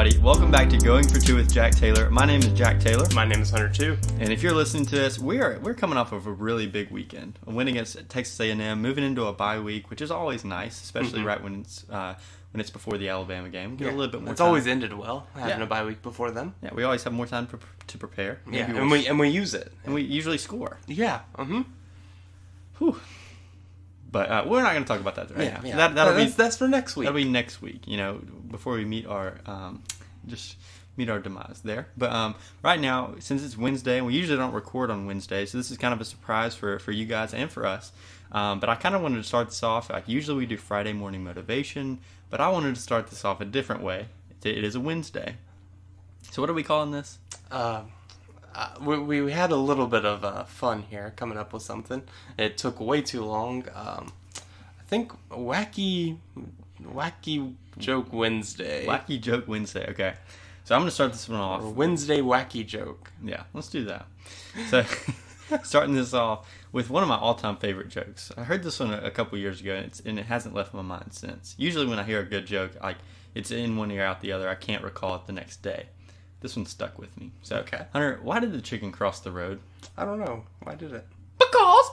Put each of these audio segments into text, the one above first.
everybody. Welcome back to Going for Two with Jack Taylor. My name is Jack Taylor. My name is Hunter too. And if you're listening to this, we're coming off of a really big weekend. A win against Texas A&M, moving into a bye week, which is always nice, especially right when it's before the Alabama game. Get a little bit more It's time. always ended well, having a bye week before them. Yeah, we always have more time to prepare. Maybe and we use it. And we usually score. Yeah. Whew. But we're not going to talk about that right now. Yeah. That's for next week. That'll be next week, before we meet our demise there. But right now, since it's Wednesday, and we usually don't record on Wednesday, so this is kind of a surprise for you guys and for us. But I kind of wanted to start this off, like usually we do Friday morning motivation, but I wanted to start this off a different way. It is a Wednesday. So what are we calling this? We had a little bit of fun here coming up with something. It took way too long. I think Wacky Joke Wednesday. Wacky Joke Wednesday, okay. So I'm going to start this one off. Or Wednesday Wacky Joke. Yeah, let's do that. So starting this off with one of my all-time favorite jokes. I heard this one a couple years ago, and it hasn't left my mind since. Usually when I hear a good joke, it's in one ear, out the other. I can't recall it the next day. This one stuck with me. So, okay. Hunter, why did the chicken cross the road? I don't know. Why did it? Because!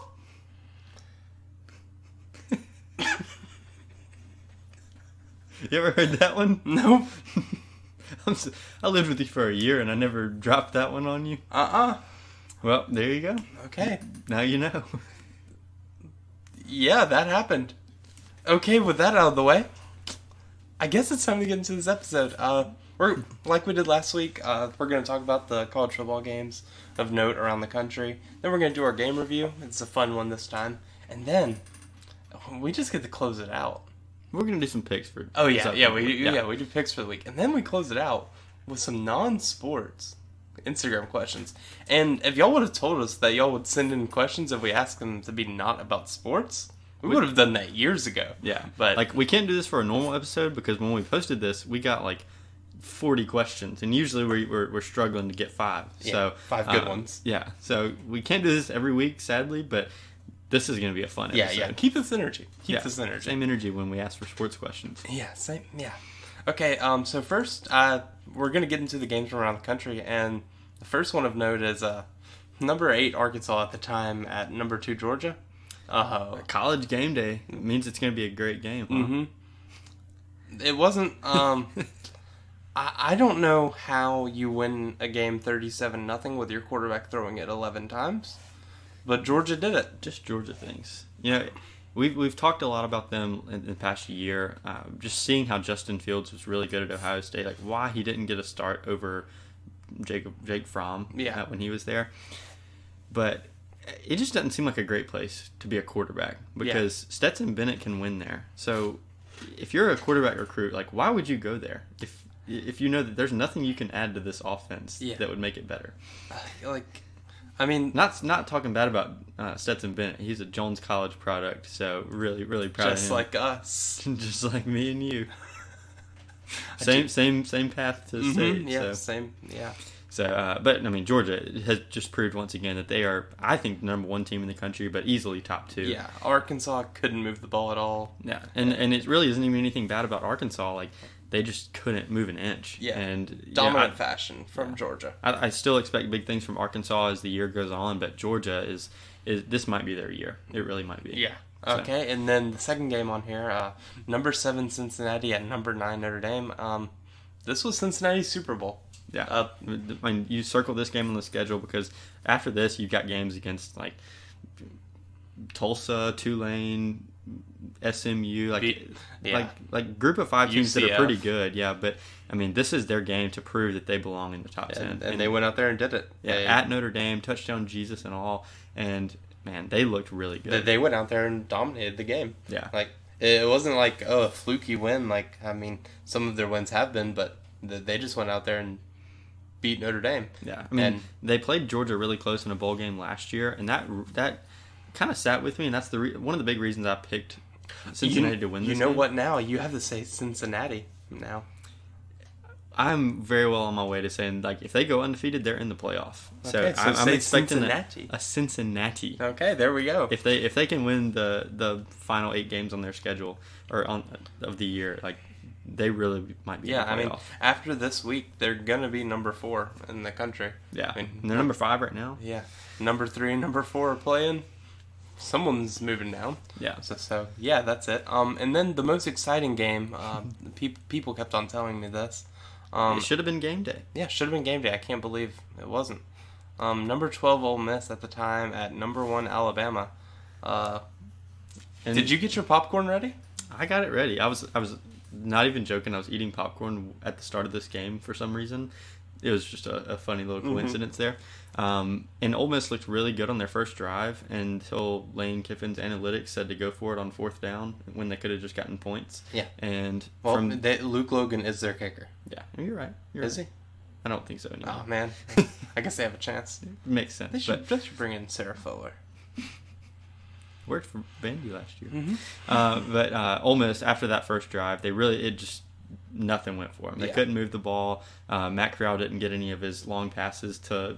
You ever heard that one? No. I lived with you for a year and I never dropped that one on you. Well, there you go. Okay. Now you know. Yeah, that happened. Okay, with that out of the way, I guess it's time to get into this episode. We're like we did last week. We're going to talk about the college football games of note around the country. Then we're going to do our game review. It's a fun one this time, and then we just get to close it out. We're going to do some picks for. Oh yeah, we do picks for the week, and then we close it out with some non-sports Instagram questions. And if y'all would have told us that y'all would send in questions if we asked them to be not about sports, we would have done that years ago. Yeah, but we can't do this for a normal episode because when we posted this, we got 40 questions, and usually we're struggling to get 5. Yeah, so 5 good ones. Yeah, so we can't do this every week, sadly, but this is going to be a fun episode. Yeah. Keep this energy. This energy. Same energy when we ask for sports questions. Yeah, same. Yeah. Okay. So first, we're going to get into the games from around the country, and the first one of note is number 8 Arkansas at the time at number 2 Georgia. College game day. It means it's going to be a great game. Huh? Mm-hmm. It wasn't. I don't know how you win a game 37-0 with your quarterback throwing it 11 times, but Georgia did it. Just Georgia things. We've talked a lot about them in the past year. Just seeing how Justin Fields was really good at Ohio State, why he didn't get a start over Jake Fromm when he was there. But it just doesn't seem like a great place to be a quarterback because Stetson Bennett can win there. So if you're a quarterback recruit, why would you go there if you know that there's nothing you can add to this offense that would make it better? Not talking bad about Stetson Bennett. He's a Jones College product, so really, really proud of him. Just like us. Just like me and you. Same path to state. Yeah, so. same. Yeah. So, but Georgia has just proved once again that they are, I think, the number 1 team in the country, but easily top 2. Yeah, Arkansas couldn't move the ball at all. Yeah, and it really isn't even anything bad about Arkansas. They just couldn't move an inch. Yeah, and dominant fashion from Georgia. I still expect big things from Arkansas as the year goes on, but Georgia is this might be their year. It really might be. Yeah. Okay, and then the second game on here, number 7 Cincinnati at number 9 Notre Dame. This was Cincinnati's Super Bowl. Yeah, you circle this game on the schedule because after this you've got games against Tulsa, Tulane, SMU, group of 5 teams UCF. that are pretty good. Yeah, but this is their game to prove that they belong in the top 10. And they went out there and did it. Yeah, at Notre Dame, touchdown Jesus and all, and man, they looked really good. They went out there and dominated the game. Yeah, it wasn't a fluky win. Some of their wins have been, but they just went out there and beat Notre Dame. Yeah, they played Georgia really close in a bowl game last year, and that kind of sat with me, and that's one of the big reasons I picked Cincinnati to win this game. You know what now? You have to say Cincinnati now. I'm very well on my way to saying, if they go undefeated, they're in the playoff. Okay, so I'm expecting Cincinnati. a Cincinnati. Okay, there we go. If they can win the final 8 games on their schedule, or of the year, they really might be. Yeah, I mean, after this week, they're gonna be number 4 in the country. Yeah, I mean, and they're number 5 right now. Yeah, number 3 and number 4 are playing. Someone's moving down. Yeah. So yeah, that's it. And then the most exciting game. People kept on telling me this. It should have been game day. Yeah, should have been game day. I can't believe it wasn't. Number 12 Ole Miss at the time at number 1 Alabama. Did you get your popcorn ready? I got it ready. I was not even joking. I was eating popcorn at the start of this game for some reason. It was just a funny little coincidence there. And Ole Miss looked really good on their first drive until Lane Kiffin's analytics said to go for it on 4th down when they could have just gotten points. Yeah. And Luke Logan is their kicker. Yeah, you're right. Is he? I don't think so anymore. Oh, man. I guess they have a chance. Makes sense. They should bring in Sarah Fuller. Worked for Vandy last year. Mm-hmm. But Ole Miss, after that first drive, nothing went for them. They couldn't move the ball. Matt Corral didn't get any of his long passes to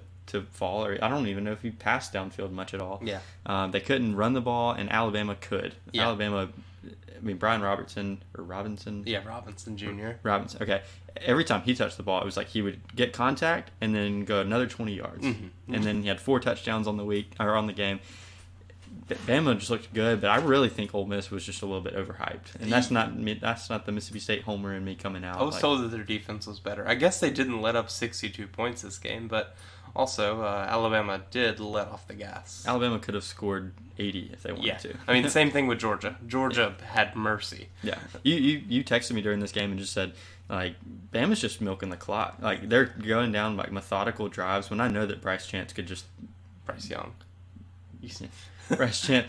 fall, or I don't even know if he passed downfield much at all. Yeah. They couldn't run the ball, and Alabama could. Yeah. Alabama, I mean, Brian Robinson. Yeah, Robinson Jr. Robinson, okay. Every time he touched the ball, it was like he would get contact and then go another 20 yards. Mm-hmm. And then he had 4 touchdowns on the game. Bama just looked good, but I really think Ole Miss was just a little bit overhyped, and that's not the Mississippi State homer in me coming out. I was told that their defense was better. I guess they didn't let up 62 points this game, but also Alabama did let off the gas. Alabama could have scored 80 if they wanted to. I mean, the same thing with Georgia. Georgia had mercy. Yeah, you texted me during this game and just said, like, Bama's just milking the clock. Like, they're going down like methodical drives when I know that Bryce Young. Bryce Chant,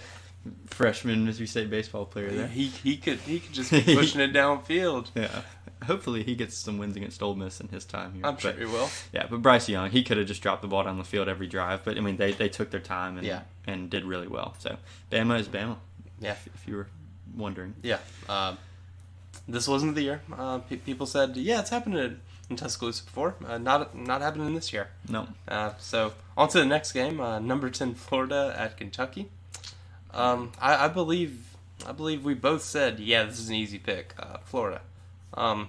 freshman Mississippi State baseball player there. He could just be pushing it downfield. Yeah. Hopefully he gets some wins against Ole Miss in his time here. I'm sure he will. Yeah, but Bryce Young, he could have just dropped the ball down the field every drive. But, I mean, they took their time and did really well. So, Bama is Bama. Yeah. If you were wondering. Yeah. This wasn't the year. People said, yeah, it's happened in Tuscaloosa before. Not happening this year. No. So on to the next game. Number 10 Florida at Kentucky. I believe we both said, yeah, this is an easy pick. Florida. I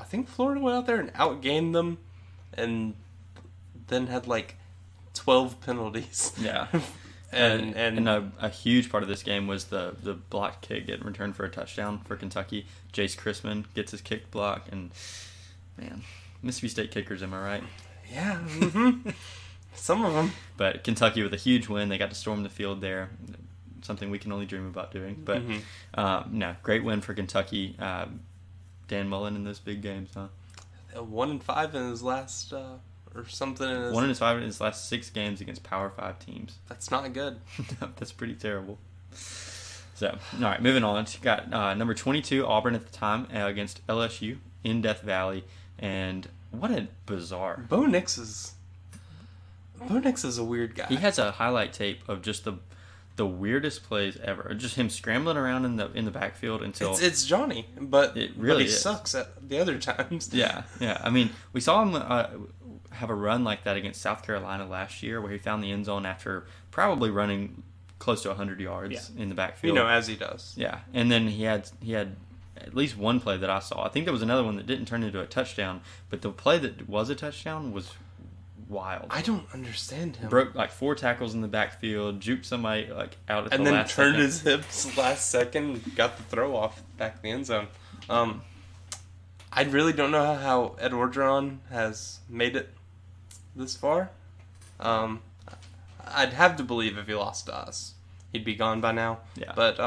think Florida went out there and outgained them, and then had like 12 penalties. Yeah. And a huge part of this game was the blocked kick getting returned for a touchdown for Kentucky. Jace Christman gets his kick block, and man, Mississippi State kickers, am I right? Yeah, mm-hmm. Some of them. But Kentucky with a huge win. They got to storm the field there, something we can only dream about doing. But no, great win for Kentucky. Dan Mullen in those big games, huh? 1-5 in his last. Or something. 1-5 in his last 6 games against Power 5 teams. That's not good. That's pretty terrible. So, all right, moving on. Got number 22 Auburn at the time against LSU in Death Valley, and what a bizarre. Bo Nix is a weird guy. He has a highlight tape of just the weirdest plays ever. Just him scrambling around in the backfield until it's Johnny, but it really sucks at the other times. Yeah. I mean, we saw him have a run like that against South Carolina last year, where he found the end zone after probably running close to 100 yards in the backfield. As he does. Yeah, and then he had at least one play that I saw. I think there was another one that didn't turn into a touchdown, but the play that was a touchdown was wild. I don't understand him. Broke like 4 tackles in the backfield, juked somebody like out at and the then last turned second. his hips last second, got the throw off back in the end zone. I really don't know how Ed Orgeron has made it this far. I'd have to believe if he lost to us, he'd be gone by now. Yeah. But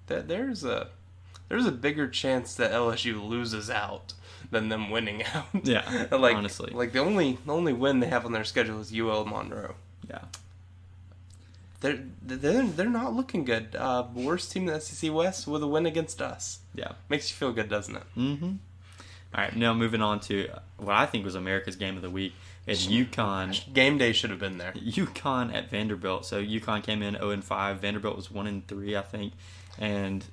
there's a bigger chance that LSU loses out than them winning out. Yeah. Honestly, like the only win they have on their schedule is UL Monroe. Yeah. They're not looking good. Worst team in the SEC West with a win against us. Yeah. Makes you feel good, doesn't it? Mm-hmm. All right, now moving on to what I think was America's game of the week. It's UConn. Game day should have been there. UConn at Vanderbilt. So UConn came in 0-5. Vanderbilt was 1-3, I think, and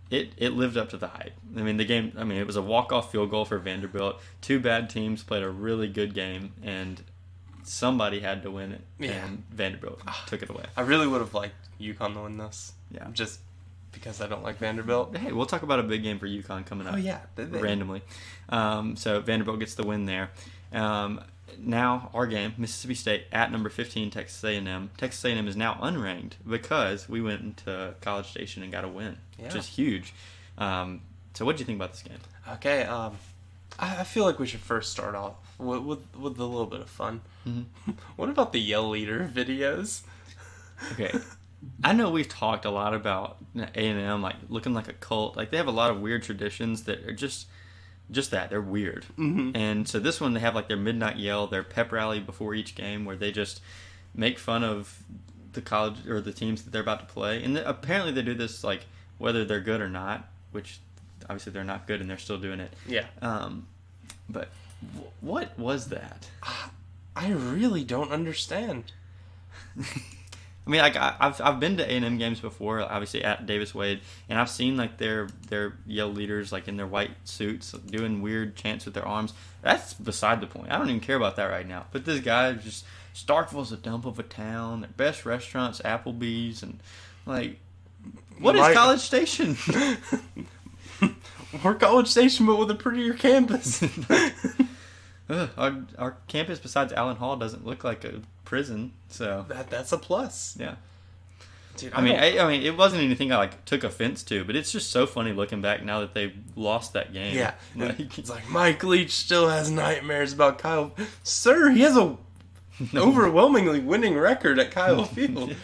it lived up to the hype. I mean, it was a walk-off field goal for Vanderbilt. 2 bad teams played a really good game, and somebody had to win it, and Vanderbilt took it away. I really would have liked UConn to win this. Yeah. Just Because I don't like Vanderbilt. Hey, we'll talk about a big game for UConn coming up. Oh, yeah. Randomly. So Vanderbilt gets the win there. Now our game, Mississippi State at number 15, Texas A&M. Texas A&M is now unranked because we went into College Station and got a win, which is huge. So what did you think about this game? Okay, I feel like we should first start off with a little bit of fun. Mm-hmm. What about the Yell Leader videos? Okay. I know we've talked a lot about A&M like looking like a cult. Like they have a lot of weird traditions that are just that. They're weird. Mm-hmm. And so this one, they have like their midnight yell, their pep rally before each game where they just make fun of the college or the teams that they're about to play. And apparently they do this like whether they're good or not, which obviously they're not good and they're still doing it. Yeah. But what was that? I really don't understand. I mean, like I've been to A&M games before, obviously at Davis Wade, and I've seen like their yell leaders like in their white suits doing weird chants with their arms. That's beside the point. I don't even care about that right now. But this guy just Starkville's a dump of a town. Their best restaurants, Applebee's, and like, what is College Station? We're College Station, but with a prettier campus. Our campus besides Allen Hall doesn't look like a prison, so that's a plus. Yeah. Dude, I mean, it wasn't anything I like took offense to, but it's just so funny looking back now that they've lost that game. Yeah, like, it's like Mike Leach still has nightmares about Kyle. Sir, he has a overwhelmingly winning record at Kyle Field.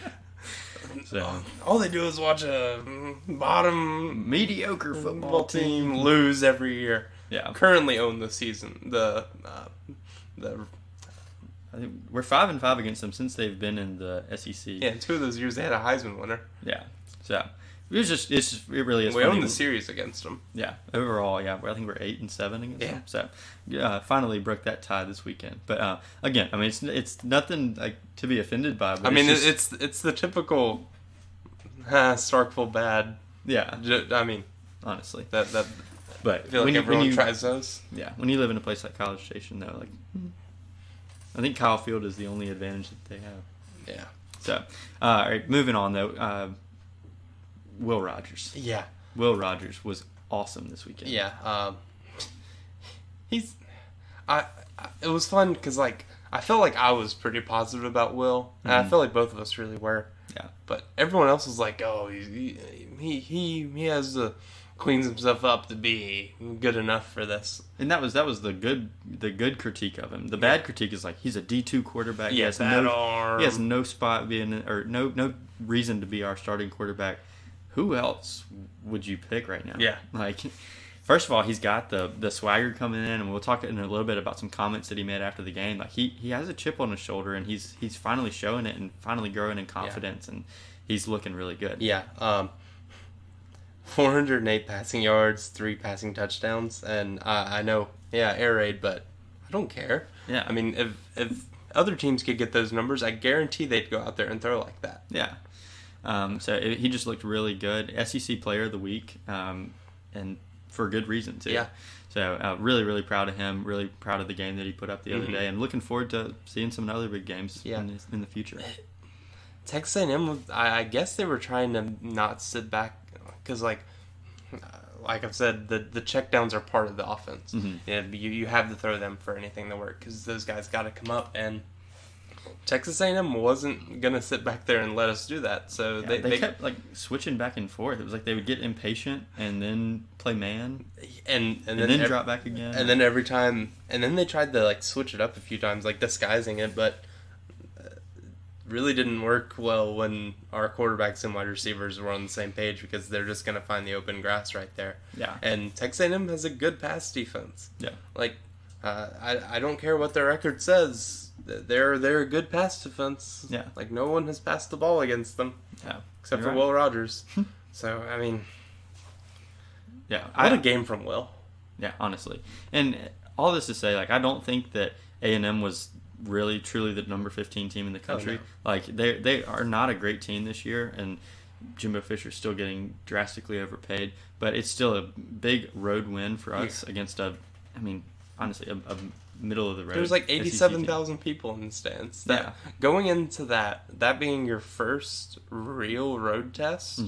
So all they do is watch a bottom mediocre football team lose every year. Yeah, currently own the season. I think we're 5-5 against them since they've been in the SEC. Yeah, in 2 of those years they had a Heisman winner. Yeah, so it really is. We funny. own the series against them. Yeah, overall, yeah, I think we're 8-7 against them. So, finally broke that tie this weekend. But again, I mean, it's nothing like to be offended by. But I mean, it's the typical Starkville bad. Yeah, I mean, honestly, that. But I feel like everyone tries those. Yeah, when you live in a place like College Station, though, like I think Kyle Field is the only advantage that they have. Yeah. So, all right, moving on though. Will Rogers. Yeah. Will Rogers was awesome this weekend. Yeah. It was fun because like I felt like I was pretty positive about Will, and I felt like both of us really were. Yeah. But everyone else was like, "Oh, he has the." Cleans himself up to be good enough for this, and that was the good critique of him. The bad critique is like he's a D2 quarterback. He has no spot being or no reason to be our starting quarterback. Who else would you pick right now? Yeah, like first of all, he's got the swagger coming in, and we'll talk in a little bit about some comments that he made after the game. Like he has a chip on his shoulder, and he's finally showing it and finally growing in confidence, and he's looking really good. Yeah. 408 passing yards, 3 passing touchdowns, and I know, air raid, but I don't care. Yeah. I mean, if other teams could get those numbers, I guarantee they'd go out there and throw like that. Yeah. So he just looked really good. SEC Player of the Week, and for good reason, too. Yeah. So really, really proud of him. Really proud of the game that he put up the other day, and looking forward to seeing some other big games in the future. Texas A&M, I guess they were trying to not sit back. Because, like I've said, the checkdowns are part of the offense. Mm-hmm. Yeah, you have to throw them for anything to work because those guys got to come up. And Texas A&M wasn't going to sit back there and let us do that. So they kept like switching back and forth. It was like they would get impatient and then play man, and then drop back again. And then every time, and then they tried to like switch it up a few times, like disguising it, but really didn't work well when our quarterbacks and wide receivers were on the same page because they're just going to find the open grass right there. Yeah. And Texas A&M has a good pass defense. Yeah. Like, I don't care what their record says. They're a good pass defense. Yeah. Like, no one has passed the ball against them. Yeah. Except for Will Rogers. So, I mean... Yeah. What a game from Will. Yeah, honestly. And all this to say, like, I don't think that A&M was really truly the number 15 team in the country. Oh, no. Like they are not a great team this year, and Jimbo Fisher's still getting drastically overpaid, but it's still a big road win for us against honestly a middle of the road. There was like 87,000 people in the stands. Going into that being your first real road test,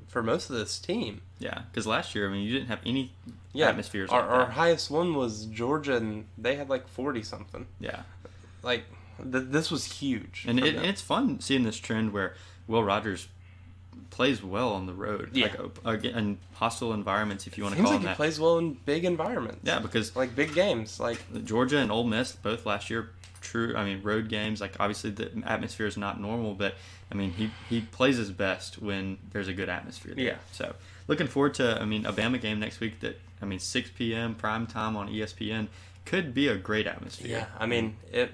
for most of this team. Yeah, because last year, I mean, you didn't have any atmospheres our, like our that. highest one was Georgia, and they had like 40-something. Yeah. Like, this was huge. And it's fun seeing this trend where Will Rogers plays well on the road. Yeah. Like, in hostile environments, if you want to Seems call like them he that. plays well in big environments. Yeah, because like big games. Like Georgia and Ole Miss, both last year, road games. Like, obviously the atmosphere is not normal, but I mean, he plays his best when there's a good atmosphere there. Yeah. So looking forward to, a Bama game next week. 6 p.m. prime time on ESPN could be a great atmosphere. yeah, I mean it.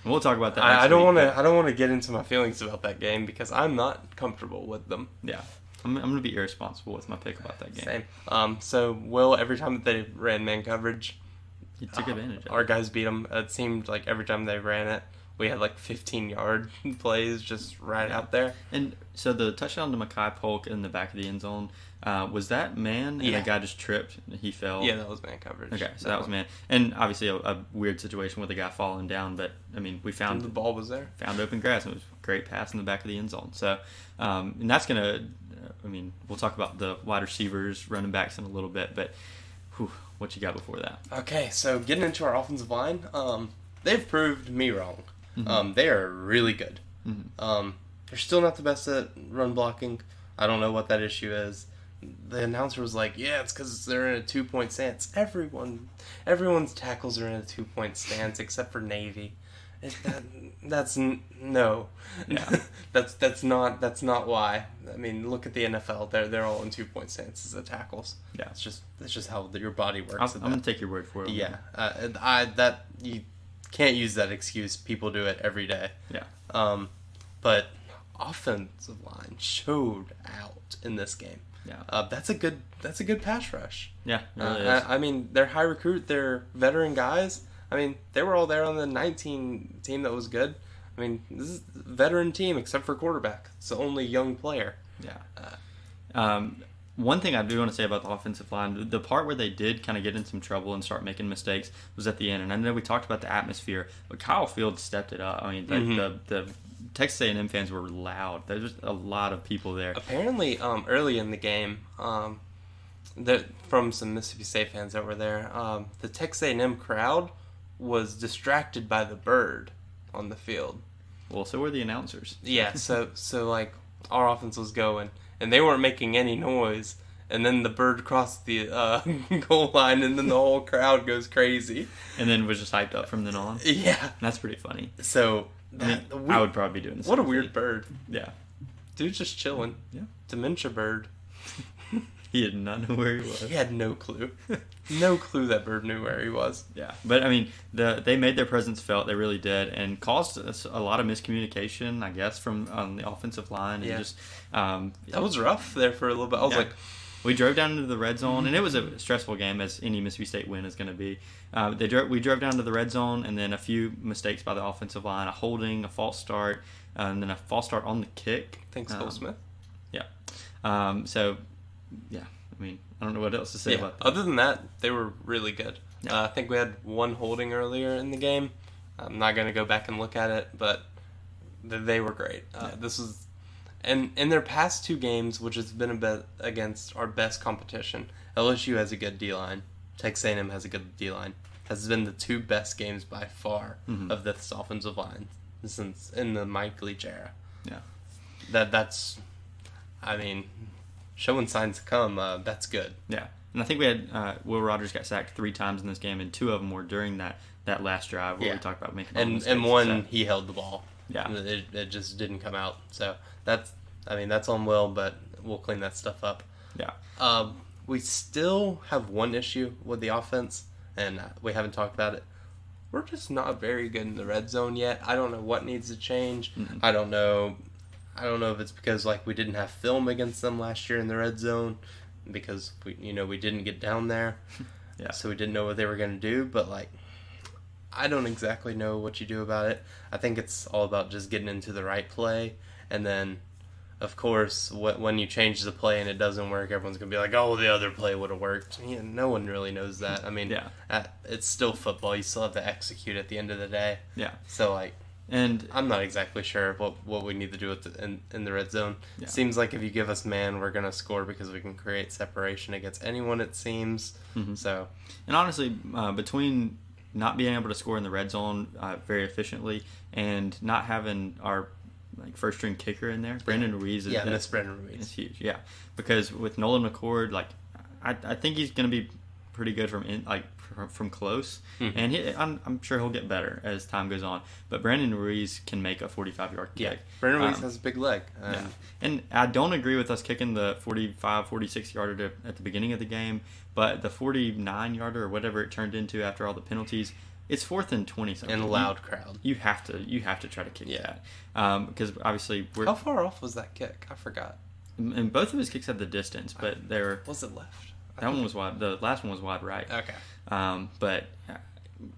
We'll talk about that. I next don't week, want to. I don't want to get into my feelings about that game because I'm not comfortable with them. Yeah, I'm going to be irresponsible with my pick about that game. Same. So Will, every time that they ran man coverage, He took advantage of our it. guys beat them. It seemed like every time they ran it, we had like 15-yard plays just right out there. And so the touchdown to Mekhi Polk in the back of the end zone, was that man? And Yeah. the guy just tripped and he fell? Yeah, that was man coverage. Okay, so that was man. And obviously a weird situation with the guy falling down, but I mean, we And found the ball was there. open grass, and it was a great pass in the back of the end zone. So, and that's going to, we'll talk about the wide receivers, running backs in a little bit, but what you got before that? Okay, so getting into our offensive line, they've proved me wrong. Mm-hmm. They are really good. Mm-hmm. They're still not the best at run blocking. I don't know what that issue is. The announcer was like, "Yeah, it's because they're in a 2-point stance." Everyone's tackles are in a 2-point stance except for Navy. No. Yeah. that's not why. I mean, look at the NFL. They're all in 2-point stances at tackles. Yeah. It's just how your body works. I'm going to take your word for it. Yeah, you can't use that excuse. People do it every day. Yeah. But offensive line showed out in this game. Yeah. That's a good pass rush. Yeah, it really is. I mean, they're high recruit. They're veteran guys. I mean, they were all there on the 19 team that was good. I mean, this is a veteran team except for quarterback. It's the only young player. Yeah. One thing I do want to say about the offensive line, the part where they did kind of get in some trouble and start making mistakes was at the end. And I know we talked about the atmosphere, but Kyle Fields stepped it up. I mean, the Texas A&M fans were loud. There was a lot of people there. Apparently, early in the game, from some Mississippi State fans that were there, the Texas A&M crowd was distracted by the bird on the field. Well, so were the announcers. Yeah, so like our offense was going, and they weren't making any noise, and then the bird crossed the goal line, and then the whole crowd goes crazy. And then was just hyped up from then on. Yeah, And that's pretty funny. so I would probably be doing this. what a weird bird. Yeah. Dude's just chilling. Yeah. Dementia bird. He did not know where he was. He had no clue. No clue that bird knew where he was. Yeah, but I mean, they made their presence felt. They really did, and caused us a lot of miscommunication, I guess, from on the offensive line. And just That was rough there for a little bit. I was like, we drove down into the red zone, and it was a stressful game, as any Mississippi State win is going to be. We drove down to the red zone, and then a few mistakes by the offensive line, a holding, a false start, and then a false start on the kick. thanks, Cole Smith. Yeah. So, yeah. I mean, I don't know what else to say about that. Other than that, they were really good. Yeah. I think we had one holding earlier in the game. I'm not going to go back and look at it, but they were great. This was, and in their past two games, which has been a bit against our best competition, LSU has a good D-line. Texas A&M has a good D-line. Has been the two best games by far of this offensive line since in the Mike Leach era. Yeah. That's, I mean, showing signs to come. That's good. Yeah. And I think we had Will Rogers got sacked 3 times in this game, and 2 of them were during that last drive where we talked about making all the mistakes. And one, he held the ball. Yeah. It just didn't come out. So that's on Will, but we'll clean that stuff up. Yeah. We still have one issue with the offense, and we haven't talked about it. We're just not very good in the red zone yet. I don't know what needs to change. Mm-hmm. I don't know if it's because we didn't have film against them last year in the red zone because we didn't get down there. Yeah. So we didn't know what they were going to do, but I don't exactly know what you do about it. I think it's all about just getting into the right play, and then of course when you change the play and it doesn't work, everyone's going to be like, "Oh, the other play would have worked." Yeah, no one really knows that. I mean, it's still football. You still have to execute at the end of the day. Yeah. So And I'm not exactly sure what we need to do in the red zone. Yeah. Seems like if you give us man, we're going to score because we can create separation against anyone, it seems. So, and honestly, between not being able to score in the red zone very efficiently and not having our first string kicker in there, Brandon Ruiz is miss Brandon Ruiz. It's huge, yeah. Because with Nolan McCord, I think he's going to be pretty good from close, and I'm sure he'll get better as time goes on. But Brandon Ruiz can make a 45-yard kick. Yeah, Brandon Ruiz has a big leg. Yeah. And I don't agree with us kicking the 45, 46-yarder at the beginning of the game, but the 49-yarder or whatever it turned into after all the penalties, it's 4th and 20 something. And a loud crowd. You have to try to kick that. Because obviously How far off was that kick? I forgot. And both of his kicks had the distance, but they were... Was it left? That one was wide. The last one was wide right. Okay. But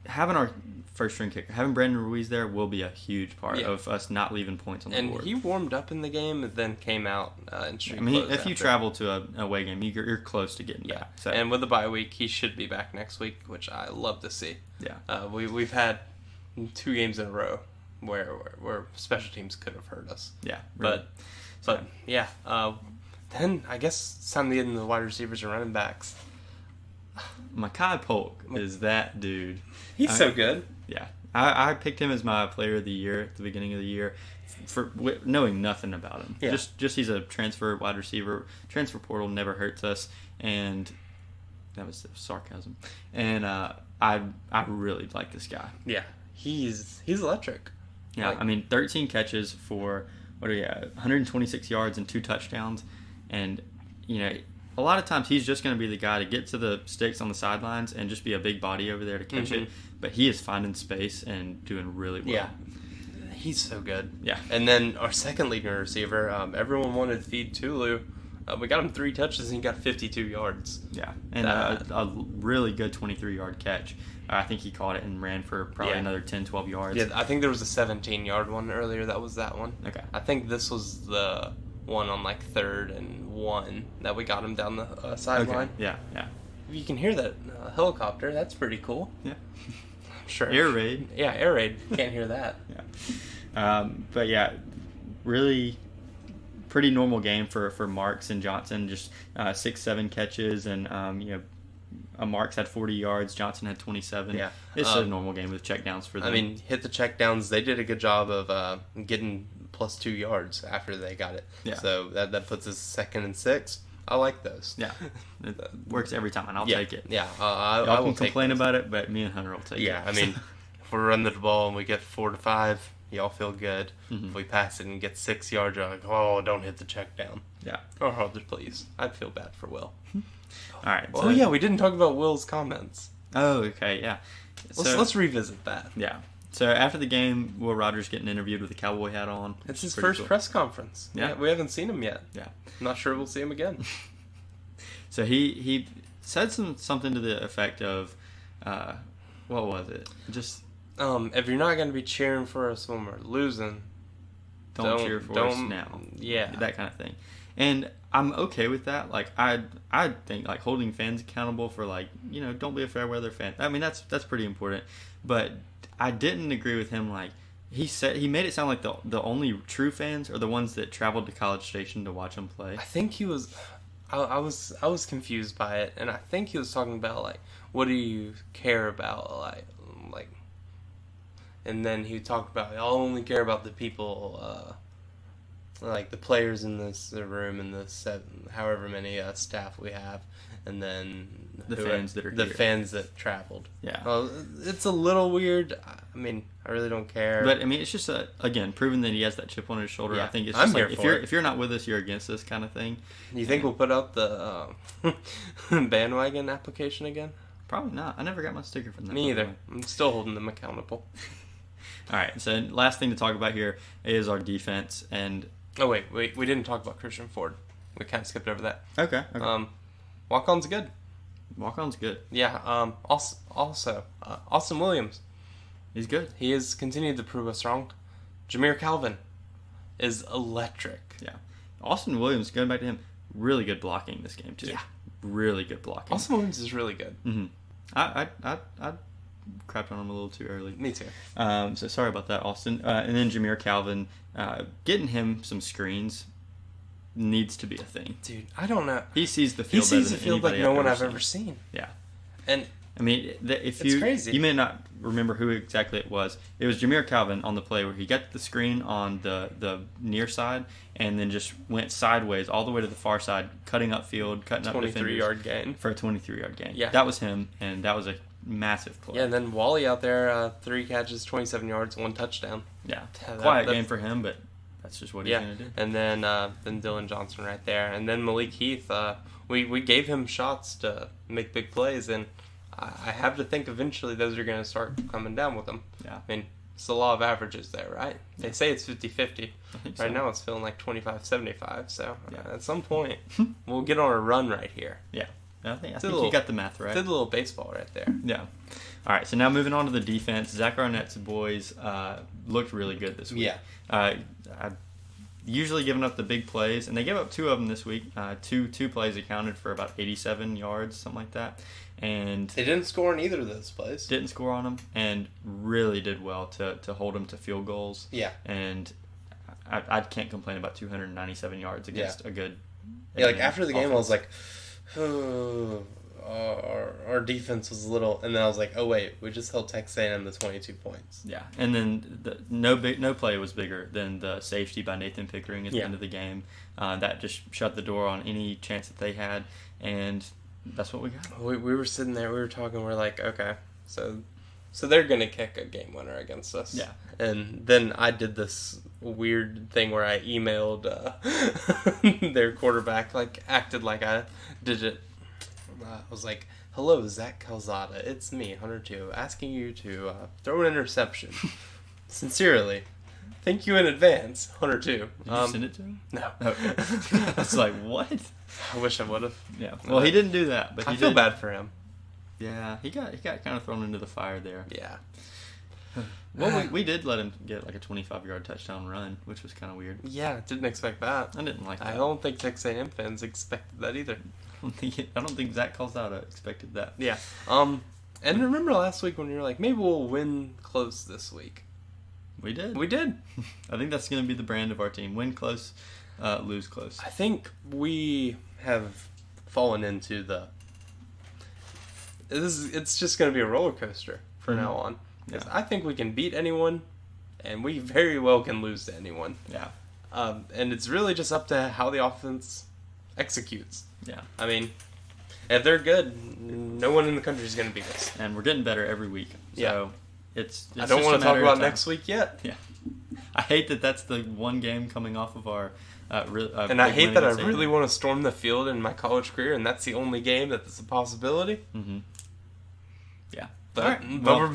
having our first string kicker, having Brandon Ruiz there will be a huge part of us not leaving points on the board. And he warmed up in the game and then came out and I mean, if you travel to an away game, you're close to getting back. So. And with the bye week, he should be back next week, which I love to see. Yeah. We've had 2 games in a row where special teams could have hurt us. Yeah. Really. But yeah. Then I guess it's time to get into the wide receivers and running backs. Mekhi Polk is that dude. He's so good. Yeah. I picked him as my player of the year at the beginning of the year for knowing nothing about him. Yeah. Just he's a transfer wide receiver. Transfer portal never hurts us. And that was sarcasm. And I really like this guy. Yeah. He's electric. Yeah. I mean, 13 catches for, 126 yards and 2 touchdowns. And, a lot of times he's just going to be the guy to get to the sticks on the sidelines and just be a big body over there to catch it. But he is finding space and doing really well. Yeah. He's so good. Yeah. And then our second leading receiver, everyone wanted to feed Tulu. We got him 3 touches and he got 52 yards. Yeah. And a really good 23-yard catch. I think he caught it and ran for probably another 10, 12 yards. Yeah, I think there was a 17-yard one earlier. That was that one. Okay. I think this was the one on 3rd and 1 that we got him down the sideline. Okay. Yeah. If you can hear that helicopter, that's pretty cool. Yeah. I'm sure. Air raid. Yeah, air raid. Can't hear that. Yeah. But yeah, really pretty normal game for Marks and Johnson. Just 6-7 catches, and Marks had 40 yards. Johnson had 27. Yeah. It's a normal game with checkdowns for them. I mean, hit the checkdowns. They did a good job of getting plus 2 yards after they got it. Yeah. So that puts us 2nd and 6. I like those. Yeah. It works every time, and I'll take it. Yeah. I will can complain those. about it, but me and Hunter will take it. Yeah, I mean, if we're running the ball and we get 4 to 5, y'all feel good. If we pass it and get 6 yards, you're like, oh, don't hit the check down. Yeah. Oh, please. I'd feel bad for Will. All right. Oh, yeah, we didn't talk about Will's comments. Oh, okay, yeah. Let's revisit that. Yeah. So after the game, Will Rogers getting interviewed with a cowboy hat on. It's his first press conference. Yeah. We haven't seen him yet. Yeah. I'm not sure we'll see him again. So he said something to the effect of, what was it? Just if you're not going to be cheering for us when we're losing, don't cheer for us now. Yeah, that kind of thing. And I'm okay with that. I think holding fans accountable for don't be a fair weather fan. I mean that's pretty important. But I didn't agree with him. He made it sound like the only true fans are the ones that traveled to College Station to watch him play. I think he was. I was confused by it, and I think he was talking about what do you care about like, and then he talked about I'll only care about the people, the players in this room and the however many staff we have, and then the fans that are the here. Fans that traveled. Yeah. Well, it's a little weird. I mean, I really don't care. But I mean, it's just again proving that he has that chip on his shoulder. Yeah, I think it's I'm just here for if you're not with us, you're against us kind of thing. You think we'll put out the bandwagon application again? Probably not. I never got my sticker from them. Me either. I'm still holding them accountable. All right. So last thing to talk about here is our defense. And oh wait, we didn't talk about Christian Ford. We kind of skipped over that. Okay. Walk-on's good. Walk-on's good. Yeah. Also, Austin Williams. He's good. He has continued to prove us wrong. Jameer Calvin is electric. Yeah. Austin Williams, going back to him, really good blocking this game too. Yeah. Really good blocking. Austin Williams is really good. Mm-hmm. crapped on him a little too early. Me too. So sorry about that, Austin. And then Jameer Calvin, getting him some screens needs to be a thing. Dude, I don't know. He sees the He field. sees the better than field like anybody no one I've seen. ever seen. Yeah. And I mean, if it's crazy. You may not remember who exactly it was. It was Jameer Calvin on the play where he got the screen on the near side and then just went sideways all the way to the far side, cutting upfield, cutting up defenders 23-yard gain. for a 23-yard gain. Yeah. That was him, and that was a massive play. Yeah, and then Wally out there, 3 catches, 27 yards, 1 touchdown. Yeah. Yeah, Quiet that's- game for him, but that's just what he's going to do. And then Dylan Johnson right there. And then Malik Heath, we gave him shots to make big plays, and I have to think eventually those are going to start coming down with him. Yeah. I mean, it's the law of averages there, right? Yeah. They say it's 50-50. Right Right now it's feeling like 25-75, so Yeah. at some point we'll get on a run right here. Yeah. I think little- you got the math right. Did a little baseball right there. Yeah. All right, so now moving on to the defense. Zach Arnett's boys looked really good this week. Yeah. I've usually given up the big plays, and they gave up 2 of them this week. Two plays accounted for about 87 yards, something like that. And They didn't score in either of those plays. didn't score on them, and really did well to hold them to field goals. Yeah. And I can't complain about 297 yards against a good. Yeah, like after the game, I was offense. like, oh, our defense was a little, and then I was like, oh wait, we just held Texas A&M to 22 points. Yeah, and then no play was bigger than the safety by Nathan Pickering at the end of the game. That just shut the door on any chance that they had, and that's what we got. We were sitting there, we were talking, we're like, okay, so they're gonna kick a game winner against us. Yeah. And then I did this weird thing where I emailed their quarterback, like acted like I did it. I was like, hello, Zach Calzada, it's me, Hunter 2, asking you to throw an interception. Sincerely. Thank you in advance, Hunter 2. Did you send it to him? No. Okay. I was like, what? I wish I would have. Yeah. Well, he didn't do that, but I he feel did. bad for him. Yeah, he got kind of thrown into the fire there. Yeah. Well, we did let him get like a 25-yard touchdown run, which was kind of weird. Yeah, didn't expect that. I didn't like that. I don't think Texas A&M fans expected that either. I don't think Zach Calzada expected that. Yeah. And remember last week when you were like, maybe we'll win close this week. We did. We did. I think that's going to be the brand of our team. Win close, lose close. I think we have fallen into it's just going to be a roller coaster from now on. 'Cause Yeah. I think we can beat anyone, and we very well can lose to anyone. Yeah. And it's really just up to how the offense executes. Yeah. I mean, if they're good, no one in the country is going to beat us. And we're getting better every week. So Yeah. it's I don't just want a to talk matter of about time. next week yet. Yeah. I hate that that's the one game coming off of our And I hate that I really want to storm the field in my college career, and that's the only game that's a possibility. Mm-hmm. Yeah. But, All right. but Well, we're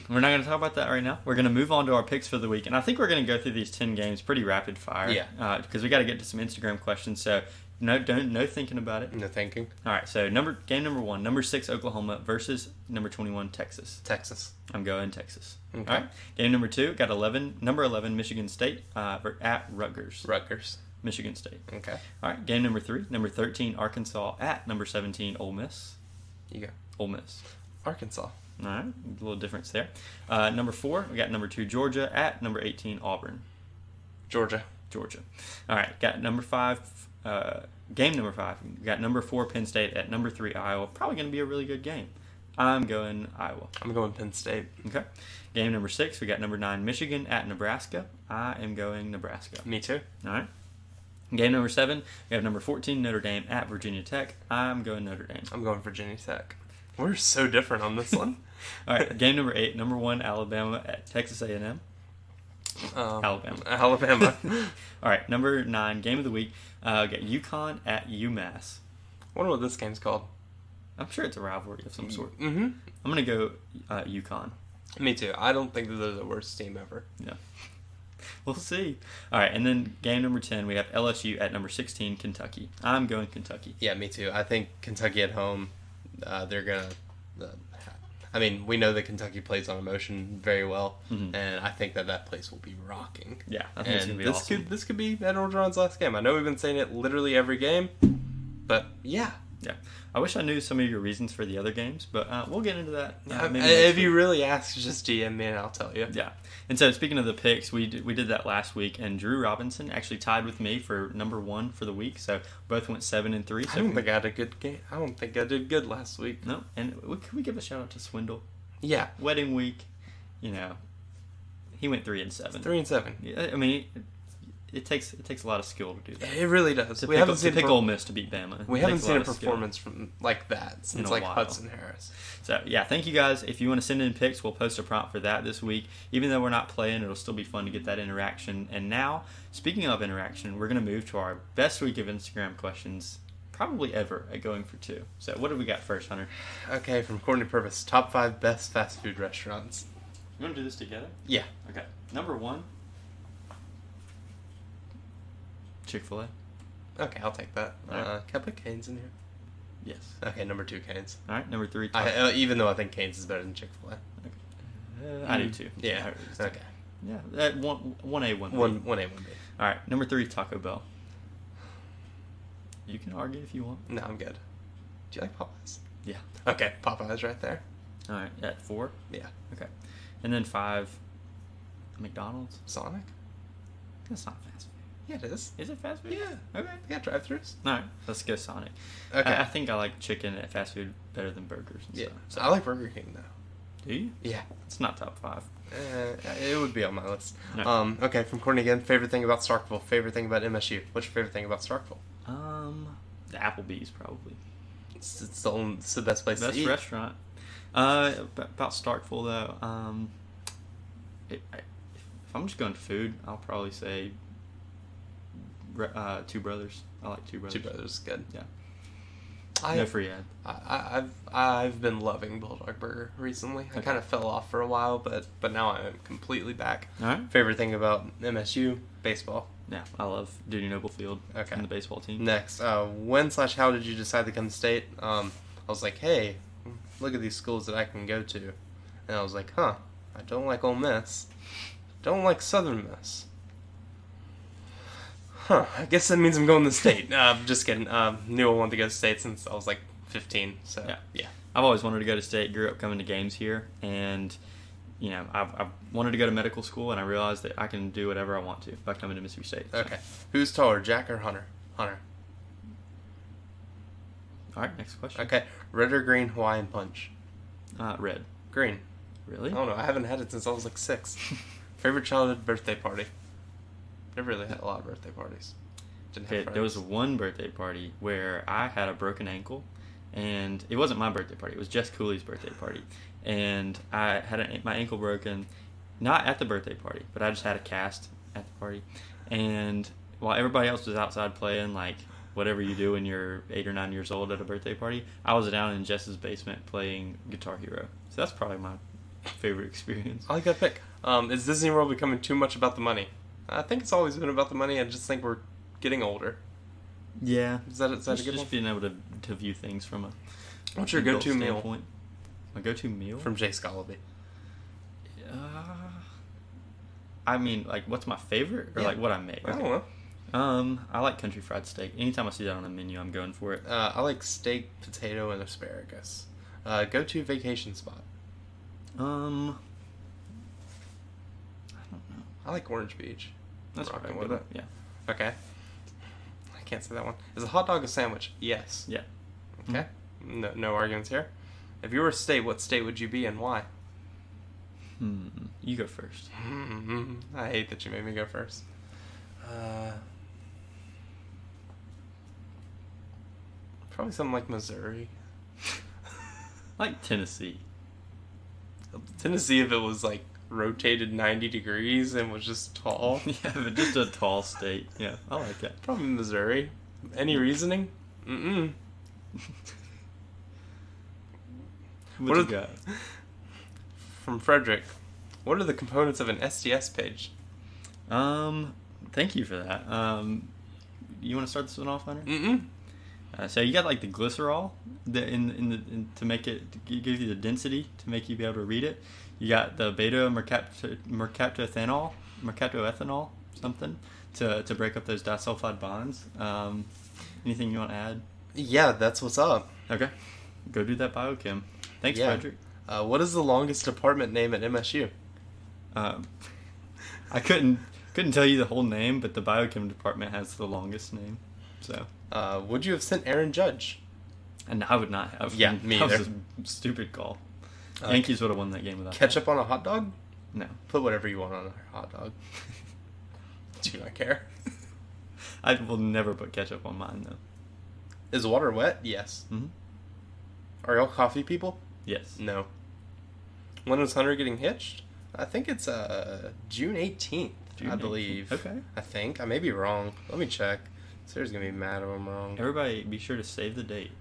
we're not going to talk about that right now. We're going to move on to our picks for the week. And I think we're going to go through these 10 games pretty rapid fire. Yeah. Because we got to get to some Instagram questions. So no thinking about it. no thinking. All right. So game number 1, number 6 Oklahoma versus number 21 Texas. Texas. I'm going Texas. Okay. All right. Game number 2 got number 11 Michigan State at Rutgers. Rutgers. Michigan State. Okay. All right. Game number 3, number 13 Arkansas at number 17 Ole Miss. You go. Ole Miss. Arkansas. All right, a little difference there. Number 4, we got number 2 Georgia at number 18 Auburn. Georgia. All right, got number 5. Game number 5. We got number 4 Penn State at number 3 Iowa. Probably going to be a really good game. I'm going Iowa. I'm going Penn State. Okay. Game number 6, we got number 9 Michigan at Nebraska. I am going Nebraska. Me too. All right. Game number 7, we have number 14 Notre Dame at Virginia Tech. I'm going Notre Dame. I'm going Virginia Tech. We're so different on this one. All right. Game number 8, number 1 Alabama at Texas A&M. Alabama. Alabama. All right, number 9, game of the week. We got UConn at UMass. Wonder what this game's called. I'm sure it's a rivalry of some sort. Mm-hmm. I'm going to go UConn. Me too. I don't think that they're the worst team ever. Yeah. We'll see. All right, and then game number 10, we have LSU at number 16, Kentucky. I'm going Kentucky. Yeah, me too. I think Kentucky at home, they're going to... I mean, we know that Kentucky plays on emotion very well, and I think that place will be rocking. Yeah, I think it's going to be awesome. This could be Ed Orgeron's last game. I know we've been saying it literally every game, but yeah, Yeah. I wish I knew some of your reasons for the other games, but we'll get into that. Maybe If you really ask, just DM me and I'll tell you. Yeah. And so speaking of the picks, we did that last week, and Drew Robinson actually tied with me for number 1 for the week. So both went 7-3. So I don't think I had a good game. I don't think I did good last week. No. And can we give a shout out to Swindle? Yeah. Wedding week, he went 3-7. 3-7. Yeah, I mean, it takes a lot of skill to do that. It really does. We haven't seen Ole Miss to beat Bama. We haven't seen a performance from like that since like while. Hudson Harris. So yeah, thank you guys. If you want to send in picks, we'll post a prompt for that this week. Even though we're not playing, it'll still be fun to get that interaction. And now, speaking of interaction, we're going to move to our best week of Instagram questions probably ever at Going for Two. So what do we got first, Hunter? Okay, from Courtney Purvis, top 5 best fast food restaurants. You want to do this together? Yeah. Okay. Number 1. Chick-fil-A. Okay, I'll take that. Right. Can I put Cane's in here? Yes. Okay, number 2, Cane's. All right. Number 3. Even though I think Cane's is better than Chick-fil-A. Okay. I do too. Yeah. Okay. Yeah. That 1A, 1B. 1A, 1B. All right. Number 3, Taco Bell. You can argue if you want. No, I'm good. Do you like Popeyes? Yeah. Okay, Popeyes right there. All right. At 4. Yeah. Okay. And then 5, McDonald's. Sonic? That's not fast food. Yeah, it is. Is it fast food? Yeah. Okay. They got drive-thrus. All right. Let's go Sonic. Okay. I think I like chicken at fast food better than burgers and Yeah. stuff. So. I like Burger King though. Do you? Yeah. It's not top 5. It would be on my list. No. Okay, from Courtney again. Favorite thing about Starkville. Favorite thing about MSU. What's your favorite thing about Starkville? The Applebee's probably. It's the best place to eat. Best restaurant. About Starkville though, if I'm just going to food, I'll probably say Two Brothers. I like Two Brothers. Two Brothers is good. Yeah. No free ad. I've been loving Bulldog Burger recently. I kind of fell off for a while, but now I'm completely back. All right. Favorite thing about MSU? Baseball. Yeah, I love Dudy Noble Field Okay. and the baseball team. Next, when/how did you decide to come to state? I was like, hey, look at these schools that I can go to. And I was like, I don't like Ole Miss. Don't like Southern Miss. I guess that means I'm going to state. Just kidding. Knew I wanted to go to state since I was like 15. So, yeah. I've always wanted to go to state. Grew up coming to games here. And, I've wanted to go to medical school, and I realized that I can do whatever I want to by coming to Mississippi State. So. Okay. Who's taller, Jack or Hunter? Hunter. All right, next question. Okay. Red or green Hawaiian punch? Red. Green. Really? I don't know. I haven't had it since I was like 6. Favorite childhood birthday party? Never really had a lot of birthday parties. Didn't have friends. There was one birthday party where I had a broken ankle, and it wasn't my birthday party. It was Jess Cooley's birthday party. And I had my ankle broken, not at the birthday party, but I just had a cast at the party. And while everybody else was outside playing, like, whatever you do when you're 8 or 9 years old at a birthday party, I was down in Jess's basement playing Guitar Hero. So that's probably my favorite experience. I like that pick. Is Disney World becoming too much about the money? I think it's always been about the money. I just think we're getting older. Yeah. Is that a good one? Just being able to view things from a What's your go-to meal? Standpoint. My go-to meal? From Jay Scalaby. I mean, like, what's my favorite? Or, like, what I make? I don't know. I like country fried steak. Anytime I see that on a menu, I'm going for it. I like steak, potato, and asparagus. Go-to vacation spot? I don't know. I like Orange Beach. That's rocking probably with good. it. Yeah. Okay. I can't say that one. Is a hot dog a sandwich? Yes. Yeah. Okay. No arguments here. If you were a state, what state would you be and why? You go first. I hate that you made me go first. Probably something like Missouri. Like Tennessee. Tennessee, if it was like rotated 90 degrees and was just tall. Yeah, but just a tall state. Yeah, I like that. Probably Missouri. Any reasoning? What you got? From Frederick. What are the components of an STS page? Thank you for that. You want to start this one off, Hunter? So you got like the glycerol to make it to give you the density to make you be able to read it. You got the beta mercaptoethanol something to break up those disulfide bonds. Anything you want to add? Yeah, that's what's up. Okay. Go do that biochem. Thanks, Yeah. Frederick. What is the longest department name at MSU? I couldn't tell you the whole name, but the biochem department has the longest name. So. Would you have sent Aaron Judge? And I would not have. Yeah, me That either. was a stupid call. Yankees would have won that game without Ketchup on a hot dog? that. No. Put whatever you want on a hot dog. Do not care. I will never put ketchup on mine, though. Is water wet? Yes. Mm-hmm. Are y'all coffee people? Yes. No. When was Hunter getting hitched? I think it's June 18th, June I believe. 18th. Okay. I think. I may be wrong. Let me check. Sarah's going to be mad if I'm wrong. Everybody, be sure to save the date.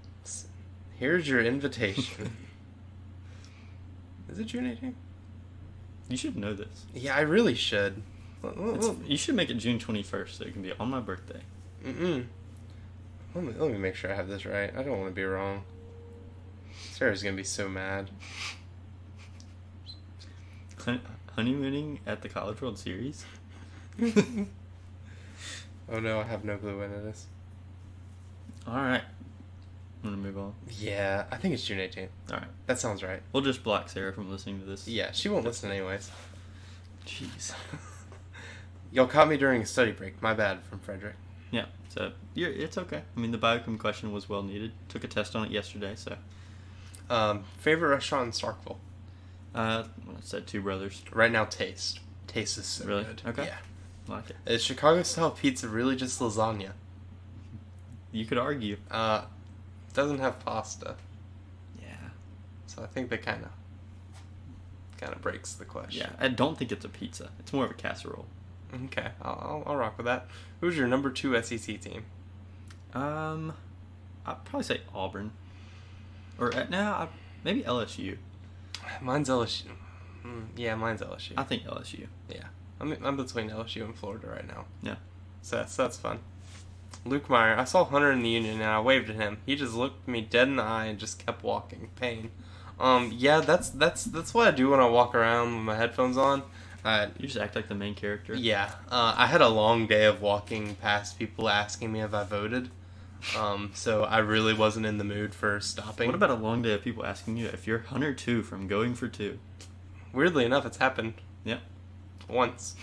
Here's your invitation. Is it June 18th? You should know this. Yeah, I really should. You should make it June 21st so it can be on my birthday. Mm-mm. Let me make sure I have this right. I don't want to be wrong. Sarah's going to be so mad. Honeymooning at the College World Series? Oh no, I have no clue when it is. Alright. I'm going to move on. Yeah, I think it's June 18th. Alright. That sounds right. We'll just block Sarah from listening to this. Yeah, she won't listen anyways. Jeez. Y'all caught me during a study break. My bad, from Frederick. Yeah, so it's okay. I mean, the biochem question was well needed. Took a test on it yesterday, so. Favorite restaurant in Starkville? I said Two Brothers. Right now, Taste. Taste is so Really? good. Okay. Yeah. I like it. Is Chicago-style pizza really just lasagna? You could argue. Doesn't have pasta. Yeah. So I think that kind of breaks the question. Yeah, I don't think it's a pizza. It's more of a casserole. Okay, I'll rock with that. Who's your number 2 SEC team? I'd probably say Auburn. Or, maybe LSU. Mine's LSU. Yeah, mine's LSU. I think LSU. Yeah. I'm between LSU and Florida right now. Yeah. So that's fun. Luke Meyer. I saw Hunter in the Union and I waved at him. He just looked me dead in the eye and just kept walking. Pain. Yeah, that's what I do when I walk around with my headphones on. You just act like the main character. Yeah. I had a long day of walking past people asking me if I voted. So I really wasn't in the mood for stopping. What about a long day of people asking you if you're Hunter 2 from Going for 2? Weirdly enough, it's happened. Yeah. Once.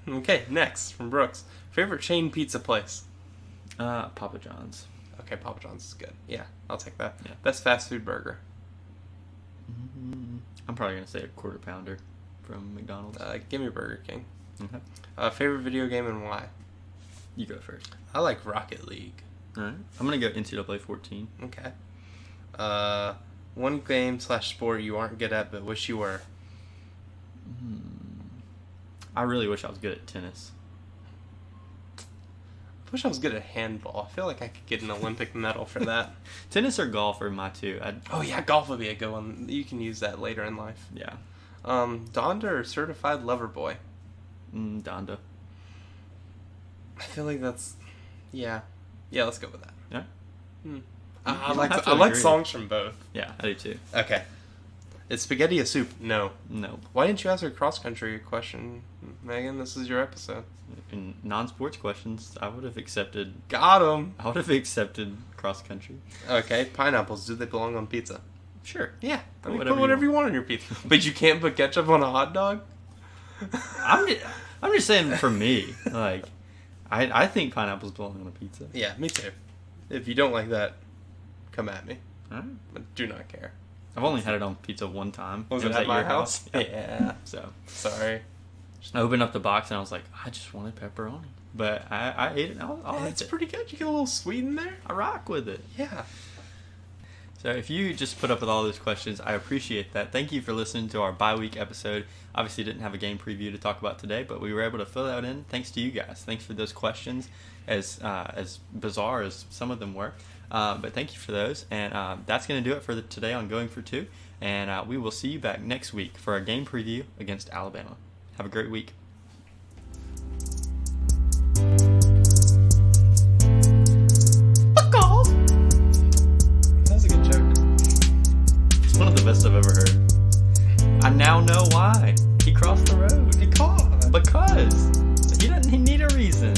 Okay, next from Brooks. Favorite chain pizza place? Papa John's. Okay, Papa John's is good. Yeah, I'll take that. Yeah. Best fast food burger? I'm probably going to say a Quarter Pounder from McDonald's. Give me Burger King. Okay. Favorite video game and why? You go first. I like Rocket League. Alright. I'm going to go NCAA 14. Okay. One game / sport you aren't good at but wish you were? I really wish I was good at tennis. I wish I was good at handball. I feel like I could get an Olympic medal for that. Tennis or golf are my two. Oh yeah, golf would be a good one. You can use that later in life. Yeah. Donda or Certified Lover Boy? Donda. I feel like that's... Yeah. Yeah, let's go with that. Yeah? I have to like agree. songs from both. Yeah, I do too. Okay. Is spaghetti a soup? No. No. Why didn't you ask a cross-country question, Megan? This is your episode. In non-sports questions, I would have accepted... Got him! I would have accepted cross-country. Okay, pineapples, do they belong on pizza? Sure. Yeah. Put Put whatever whatever you you want on your pizza. But you can't put ketchup on a hot dog? I'm just saying for me, like, I think pineapples belong on a pizza. Yeah, me too. If you don't like that, come at me. Alright. But do not care. I've only had it on pizza one time. Was it at my house? Yeah. So Sorry. I opened up the box and I was like, I just wanted pepperoni. But I ate it and I liked It's it. pretty good. You get a little sweet in there. I rock with it. Yeah. So if you just put up with all those questions, I appreciate that. Thank you for listening to our bye-week episode. Obviously didn't have a game preview to talk about today, but we were able to fill that in thanks to you guys. Thanks for those questions, as bizarre as some of them were. But thank you for those. And that's going to do it for today on Going for Two. And we will see you back next week for our game preview against Alabama. Have a great week. That was a good joke. It's one of the best I've ever heard. I now know why. He crossed the road. Because he doesn't need a reason.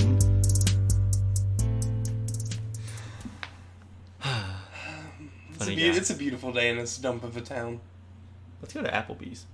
funny guy. It's a beautiful day in this dump of a town. Let's go to Applebee's.